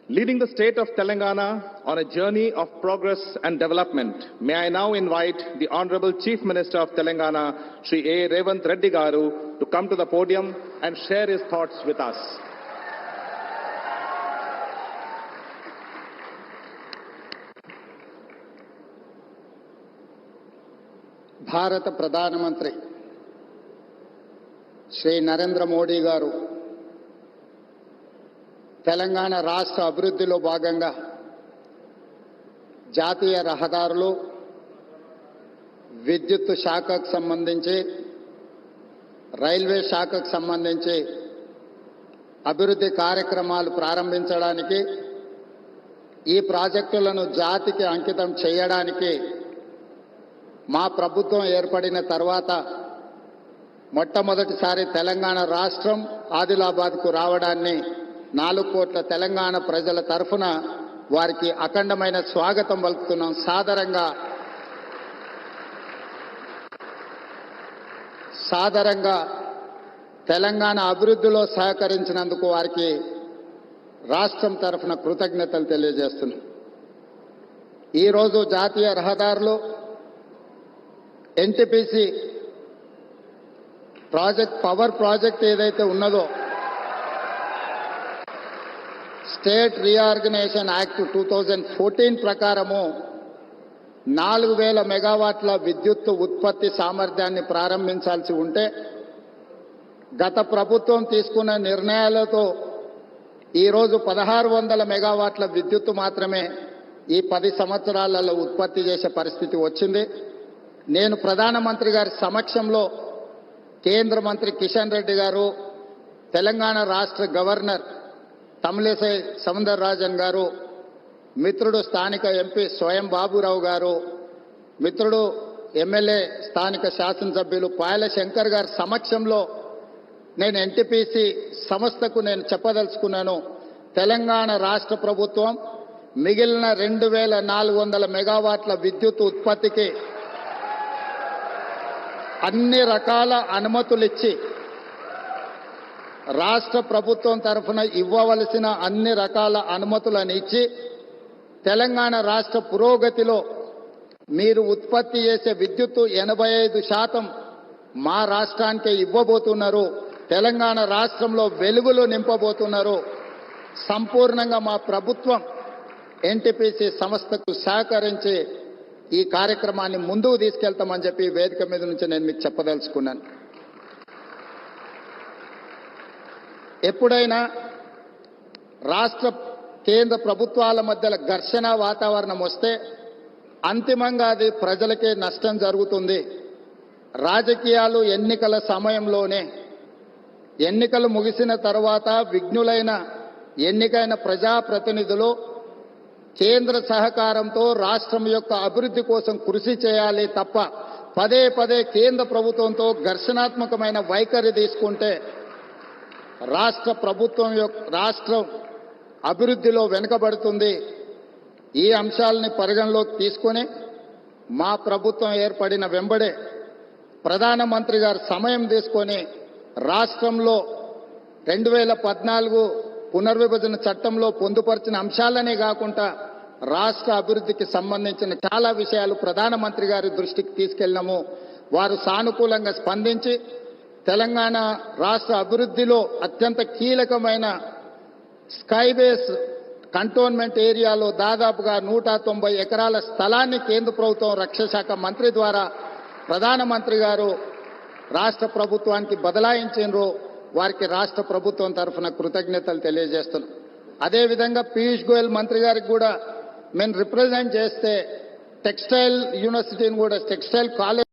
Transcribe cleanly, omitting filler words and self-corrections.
Leading the state of Telangana on a journey of progress and development, may I now invite the Honorable Chief Minister of Telangana, Shri A. Revanth Reddy Garu, to come to the podium and share his thoughts with us. భారత ప్రధానమంత్రి శ్రీ నరేంద్ర మోడీ గారు తెలంగాణ రాష్ట్ర అభివృద్ధిలో భాగంగా జాతీయ రహదారులు, విద్యుత్ శాఖకు సంబంధించి, రైల్వే శాఖకు సంబంధించి అభివృద్ధి కార్యక్రమాలు ప్రారంభించడానికి, ఈ ప్రాజెక్టులను జాతికి అంకితం చేయడానికి మా ప్రభుత్వం ఏర్పడిన తర్వాత మొట్టమొదటిసారి తెలంగాణ రాష్ట్రం ఆదిలాబాద్కు రావడాన్ని 4 కోట్ల తెలంగాణ ప్రజల తరఫున వారికి అఖండమైన స్వాగతం పలుకుతున్నాం. సాదరంగా తెలంగాణ అభివృద్ధిలో సహకరించినందుకు వారికి రాష్ట్రం తరఫున కృతజ్ఞతలు తెలియజేస్తున్నాం. ఈరోజు జాతీయ రహదారులు, ఎన్టీపీసీ ప్రాజెక్ట్, పవర్ ప్రాజెక్ట్ ఏదైతే ఉన్నదో, స్టేట్ రీఆర్గనైజేషన్ యాక్ట్ 2014 ప్రకారము 4000 మెగావాట్ల విద్యుత్ ఉత్పత్తి సామర్థ్యాన్ని ప్రారంభించాల్సి ఉంటే, గత ప్రభుత్వం తీసుకున్న నిర్ణయాలతో ఈరోజు 1600 మెగావాట్ల విద్యుత్తు మాత్రమే ఈ 10 సంవత్సరాలలో ఉత్పత్తి చేసే పరిస్థితి వచ్చింది. నేను ప్రధానమంత్రి గారి సమక్షంలో కేంద్ర మంత్రి కిషన్ రెడ్డి గారు, తెలంగాణ రాష్ట్ర గవర్నర్ తమిళిసై సౌందరరాజన్ గారు, మిత్రుడు స్థానిక ఎంపీ స్వయం బాబురావు గారు, మిత్రుడు ఎమ్మెల్యే స్థానిక శాసనసభ్యులు పాయల శంకర్ గారి సమక్షంలో నేను ఎన్టీపీసీ సంస్థకు నేను చెప్పదలుచుకున్నాను. తెలంగాణ రాష్ట్ర ప్రభుత్వం మిగిలిన 2400 మెగావాట్ల విద్యుత్ ఉత్పత్తికి అన్ని రకాల అనుమతులిచ్చి, రాష్ట్ర ప్రభుత్వం తరఫున ఇవ్వవలసిన అన్ని రకాల అనుమతులను ఇచ్చి, తెలంగాణ రాష్ట్ర పురోగతిలో మీరు ఉత్పత్తి చేసే విద్యుత్తు 85% మా రాష్ట్రానికే ఇవ్వబోతున్నారు. తెలంగాణ రాష్ట్రంలో వెలుగులు నింపబోతున్నారు. సంపూర్ణంగా మా ప్రభుత్వం ఎన్టీపీసీ సంస్థకు సహకరించి ఈ కార్యక్రమాన్ని ముందుకు తీసుకెళ్తామని చెప్పి వేదిక మీద నుంచి నేను మీకు చెప్పదలుచుకున్నాను. ఎప్పుడైనా రాష్ట్ర కేంద్ర ప్రభుత్వాల మధ్యలో ఘర్షణ వాతావరణం వస్తే అంతిమంగా అది ప్రజలకే నష్టం జరుగుతుంది. రాజకీయాలు ఎన్నికల సమయంలోనే, ఎన్నికలు ముగిసిన తర్వాత విఘ్నులైన ఎన్నికైన ప్రజాప్రతినిధులు కేంద్ర సహకారంతో రాష్ట్రం యొక్క అభివృద్ధి కోసం కృషి చేయాలి తప్ప పదే పదే కేంద్ర ప్రభుత్వంతో ఘర్షణాత్మకమైన వైఖరి తీసుకుంటే రాష్ట్రం అభివృద్ధిలో వెనుకబడుతుంది. ఈ అంశాలని పరిగణలోకి తీసుకొని మా ప్రభుత్వం ఏర్పడిన వెంబడే ప్రధానమంత్రి గారు సమయం తీసుకొని రాష్ట్రంలో 2014 పునర్విభజన చట్టంలో పొందుపరిచిన అంశాలనే కాకుండా రాష్ట్ర అభివృద్ధికి సంబంధించిన చాలా విషయాలు ప్రధానమంత్రి గారి దృష్టికి తీసుకెళ్లాము. వారు సానుకూలంగా స్పందించి తెలంగాణ రాష్ట్ర అభివృద్ధిలో అత్యంత కీలకమైన స్కైబేస్ కంటోన్మెంట్ ఏరియాలో దాదాపుగా 190 ఎకరాల స్థలాన్ని కేంద్ర ప్రభుత్వం రక్షణ శాఖ మంత్రి ద్వారా ప్రధానమంత్రి గారు రాష్ట్ర ప్రభుత్వానికి బదలాయించారు. వారికి రాష్ట్ర ప్రభుత్వం తరఫున కృతజ్ఞతలు తెలియజేస్తున్నాం. అదేవిధంగా పీయూష్ గోయల్ మంత్రి గారికి కూడా మేము రిప్రజెంట్ చేస్తే టెక్స్టైల్ యూనివర్సిటీని కూడా, టెక్స్టైల్ కాలేజ్